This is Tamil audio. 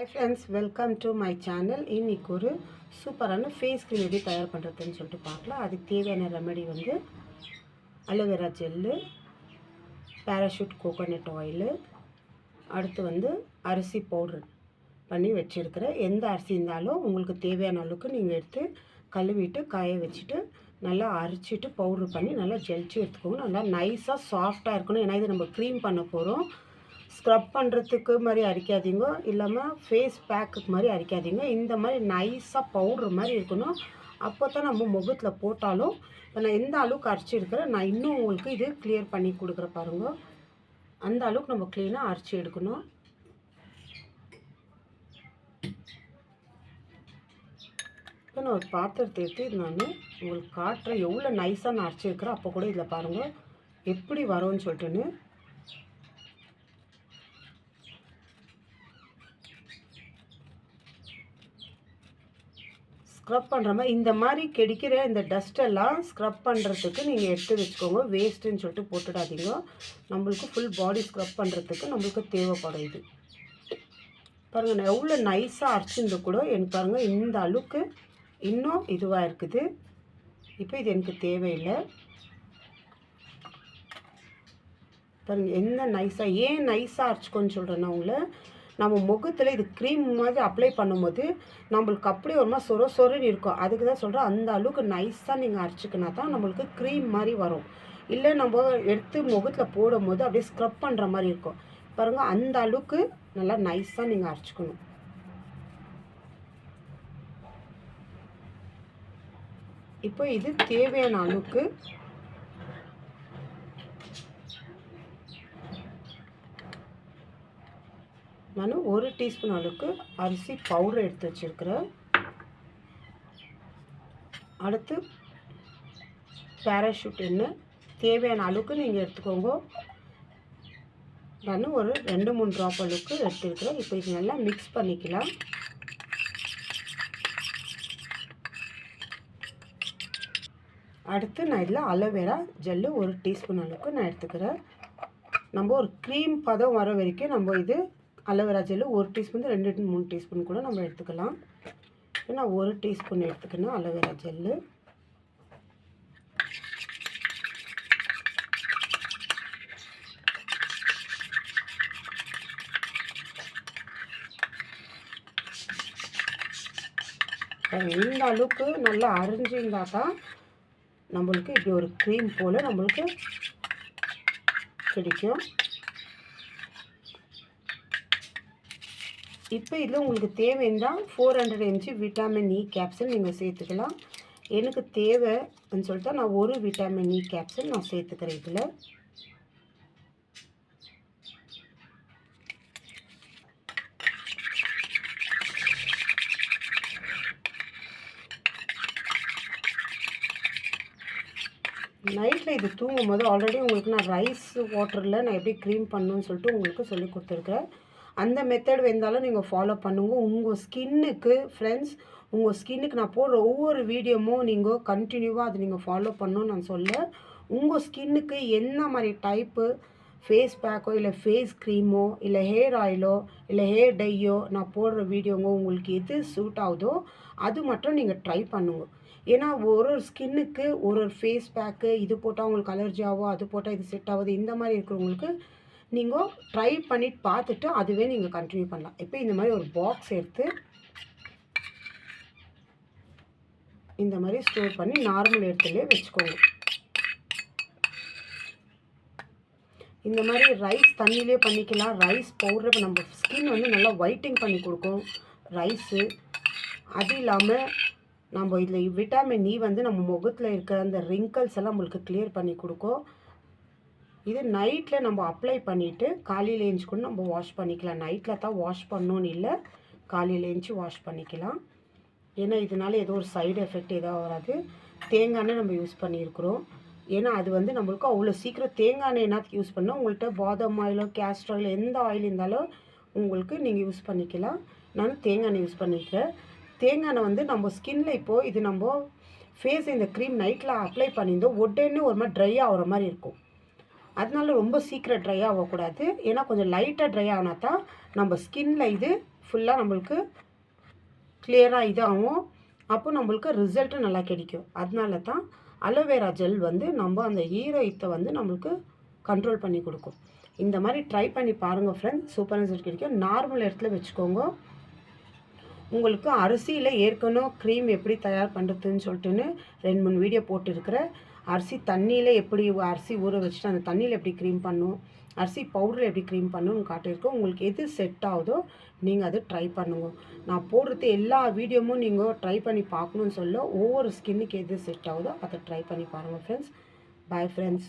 Hi friends, welcome to my channel. இன்னைக்கு ஒரு சூப்பரான ஃபேஸ் க்ரீம் எப்படி தயார் பண்ணுறதுன்னு சொல்லிட்டு பார்க்கலாம். அதுக்கு தேவையான ரெமெடி வந்து aloe vera gel, parachute coconut oil, அடுத்து வந்து அரிசி பவுடர் பண்ணி வச்சுருக்கிறேன். எந்த அரிசி இருந்தாலும் உங்களுக்கு தேவையான அளவுக்கு நீங்கள் எடுத்து கழுவிட்டு காய வச்சுட்டு நல்லா அரைச்சிட்டு பவுட்ரு பண்ணி நல்லா ஜெலிச்சு எடுத்துக்கோங்க. நல்லா நைஸாக சாஃப்டாக இருக்கணும். ஏன்னா இது நம்ம க்ரீம் பண்ண போகிறோம். ஸ்க்ரப் பண்ணுறதுக்கு மாதிரி அரைக்காதீங்க, இல்லாமல் ஃபேஸ் பேக்குக்கு மாதிரி அரைக்காதீங்க. இந்த மாதிரி நைஸாக பவுட்ரு மாதிரி இருக்கணும். அப்போ தான் நம்ம முகத்தில் போட்டாலும் இப்போ நான் எந்த அளவுக்கு அரைச்சிருக்கிறேன் நான் இன்னும் உங்களுக்கு இது கிளியர் பண்ணி கொடுக்குற பாருங்க. அந்த அளவுக்கு நம்ம க்ளீனாக அரைச்சி எடுக்கணும். இப்போ நான் ஒரு பாத்திரத்தை எடுத்து இது நான் உங்களுக்கு காட்டுறேன் எவ்வளோ நைஸாக நான் அரைச்சிருக்கிறேன். அப்போ கூட இதில் பாருங்கள் எப்படி வரும்னு சொல்லிட்டுன்னு. ஸ்க்ரப் பண்ணுற மாதிரி இந்த மாதிரி கிடைக்கிற இந்த டஸ்ட்டெல்லாம் ஸ்க்ரப் பண்ணுறதுக்கு நீங்கள் எடுத்து வச்சுக்கோங்க. வேஸ்ட்டுன்னு சொல்லிட்டு போட்டுடாதீங்க. நம்மளுக்கு ஃபுல் பாடி ஸ்க்ரப் பண்ணுறதுக்கு நம்மளுக்கு தேவைப்படும் இது. பாருங்கள் நான் எவ்வளோ நைஸாக அரைச்சிருந்து கூட எனக்கு பாருங்கள் இந்த அளவுக்கு இன்னும் இதுவாக இருக்குது. இப்போ இது எனக்கு தேவையில்லை. பாருங்கள் என்ன நைஸாக ஏன் நைஸாக அரைச்சிக்கோன்னு சொல்கிறேன்னா உங்களை நம்ம முகத்தில் இது க்ரீம் மாதிரி அப்ளை பண்ணும்போது நம்மளுக்கு அப்படியே ஒரு மாதிரி சொர சொரன்னு இருக்கும். அதுக்கு தான் சொல்கிறேன் அந்த அளவுக்கு நைஸாக நீங்கள் அரைச்சிக்கினா தான் நம்மளுக்கு க்ரீம் மாதிரி வரும். இல்லை நம்ம எடுத்து முகத்தில் போடும்போது அப்படியே ஸ்க்ரப் பண்ணுற மாதிரி இருக்கும். பாருங்கள் அந்த அளவுக்கு நல்லா நைஸாக நீங்கள் அரைச்சிக்கணும். இப்போ இது தேவையான அளவுக்கு நான் 1 டீஸ்பூன் அளவுக்கு அரிசி பவுடர் எடுத்து வச்சுருக்கிறேன். அடுத்து பேராஷூட் எண்ணெய் தேவையான அளவுக்கு நீங்கள் எடுத்துக்கோங்க. நான் ஒரு 2-3 ட்ராப் அளவுக்கு எடுத்துருக்கிறேன். இப்போ இது நல்லா மிக்ஸ் பண்ணிக்கலாம். அடுத்து நான் இதில் அலோவேரா ஜெல்லு 1 டீஸ்பூன் அளவுக்கு நான் எடுத்துக்கிறேன். நம்ம ஒரு க்ரீம் பதம் வர வரைக்கும் நம்ம இது அலோவேரா ஜெல்லு 1 டீஸ்பூன் 2-3 டீஸ்பூன் கூட நம்ம எடுத்துக்கலாம். இப்போ நான் 1 டீஸ்பூன் எடுத்துக்கணும் அலோவேரா ஜெல்லு. இந்த அளவுக்கு நல்லா அரைஞ்சிருந்தா தான் நம்மளுக்கு இப்படி ஒரு க்ரீம் போல் நம்மளுக்கு கிடைக்கும். இப்போ இதில் உங்களுக்கு தேவைன்னா 400 mg விட்டாமின் இ கேப்சூல் நீங்கள் சேர்த்துக்கலாம். எனக்கு தேவைன்னு சொல்லிட்டு நான் ஒரு விட்டாமின் இ கேப்சூல் நான் சேர்த்துக்கிறேன். இதில் நைட்டில் இது தூங்கும் போது ஆல்ரெடி உங்களுக்கு நான் ரைஸ் வாட்டரில் நான் எப்படி க்ரீம் பண்ணணுன்னு சொல்லிட்டு உங்களுக்கு சொல்லி கொடுத்துருக்கேன். அந்த மெத்தட் வந்தாலும் நீங்கள் ஃபாலோ பண்ணுங்க. உங்கள் ஸ்கின்னுக்கு ஃப்ரெண்ட்ஸ் உங்கள் ஸ்கின்னுக்கு நான் போடுற ஒவ்வொரு வீடியோமும் நீங்கள் கண்டினியூவாக அது நீங்கள் ஃபாலோ பண்ணணும்னு நான் சொல்ல. உங்கள் ஸ்கின்னுக்கு என்ன மாதிரி டைப்பு ஃபேஸ் பேக்கோ இல்லை ஃபேஸ் க்ரீமோ இல்லை ஹேர் ஆயிலோ இல்லை ஹேர் டையோ நான் போடுற வீடியோங்க உங்களுக்கு எது சூட் ஆகுதோ அது மட்டும் நீங்கள் ட்ரை பண்ணுங்க. ஏன்னா ஒரு ஸ்கின்னுக்கு ஒரு ஃபேஸ் பேக்கு இது போட்டால் உங்களுக்கு அலர்ஜி ஆகும், அது போட்டால் இது செட் ஆகுது, இந்த மாதிரி இருக்கிறவங்களுக்கு நீங்கள் ட்ரை பண்ணிட்டு பார்த்துட்டு அதுவே நீங்கள் கண்டினியூ பண்ணலாம். இப்போ இந்த மாதிரி ஒரு பாக்ஸ் எடுத்து இந்த மாதிரி ஸ்டோர் பண்ணி நார்மல் இடத்துலேயே வச்சுக்கோங்க. இந்த மாதிரி ரைஸ் தண்ணியிலே பண்ணிக்கலாம். ரைஸ் பவுடர் இப்போ நம்ம ஸ்கின் வந்து நல்லா ஒயிட்டிங் பண்ணி கொடுக்கும் ரைஸு. அது இல்லாமல் நம்ம இதில் விட்டாமின் இ வந்து நம்ம முகத்தில் இருக்கிற அந்த ரிங்கிள்ஸ் எல்லாம் நம்மளுக்கு கிளியர் பண்ணி கொடுக்கும். இது நைட்டில் நம்ம அப்ளை பண்ணிவிட்டு காலையில் ஏஞ்சி கூட நம்ம வாஷ் பண்ணிக்கலாம். நைட்டில் தான் வாஷ் பண்ணணுன்னு இல்லை, காலையில் ஏஞ்சி வாஷ் பண்ணிக்கலாம். ஏன்னா இதனால ஏதோ ஒரு சைடு எஃபெக்ட் எதாவது வராது. தேங்காய் எண்ணெய் நம்ம யூஸ் பண்ணியிருக்கிறோம். ஏன்னா அது வந்து நம்மளுக்கு அவ்வளோ சீக்கிரம் தேங்காய் எண்ணெய் என்ன யூஸ் பண்ணோம். உங்கள்கிட்ட பாதாம் ஆயிலோ கேஸ்டர் ஆயிலோ எந்த ஆயில் இருந்தாலும் உங்களுக்கு நீங்கள் யூஸ் பண்ணிக்கலாம். நான் தேங்காய் எண்ணெய் யூஸ் பண்ணிக்கிறேன். தேங்காய் எண்ணெய் வந்து நம்ம ஸ்கின்னில் இப்போது இது நம்ம ஃபேஸ் இந்த க்ரீம் நைட்டில் அப்ளை பண்ணியிருந்தோம் உடனே ஒரு மாதிரி ட்ரை ஆகிற மாதிரி இருக்கும். அதனால ரொம்ப சீக்கிரம் ட்ரை ஆகக்கூடாது. ஏன்னா கொஞ்சம் லைட்டாக ட்ரை ஆனால் தான் நம்ம ஸ்கின்னில் இது ஃபுல்லாக நம்மளுக்கு கிளியராக இதாகும். அப்போ நம்மளுக்கு ரிசல்ட்டும் நல்லா கிடைக்கும். அதனால தான் அலோவேரா ஜெல் வந்து நம்ம அந்த ஈரத்தை வந்து நம்மளுக்கு கண்ட்ரோல் பண்ணி கொடுக்கும். இந்த மாதிரி ட்ரை பண்ணி பாருங்கள் ஃப்ரெண்ட்ஸ், சூப்பர் ரிசல்ட் கிடைக்கும். நார்மல் இடத்துல வச்சுக்கோங்க. உங்களுக்கு அரிசியில் ஏற்கனவே க்ரீம் எப்படி தயார் பண்ணுறதுன்னு சொல்லிட்டுன்னு 2-3 வீடியோ போட்டுருக்கிறேன். அரிசி தண்ணியில் எப்படி அரிசி ஊற வச்சுட்டு அந்த தண்ணியில் எப்படி க்ரீம் பண்ணணும், அரிசி பவுடரில் எப்படி க்ரீம் பண்ணணும்னு காட்டியிருக்கோம். உங்களுக்கு எது செட் ஆகுதோ நீங்கள் அதை ட்ரை பண்ணுங்க. நான் போடுறது எல்லா வீடியோமும் நீங்கள் ட்ரை பண்ணி பார்க்கணுன்னு சொல்ல, ஒவ்வொரு ஸ்கின்னுக்கு எது செட் ஆகுதோ அதை ட்ரை பண்ணி பாருங்கள் ஃப்ரெண்ட்ஸ். Bye friends.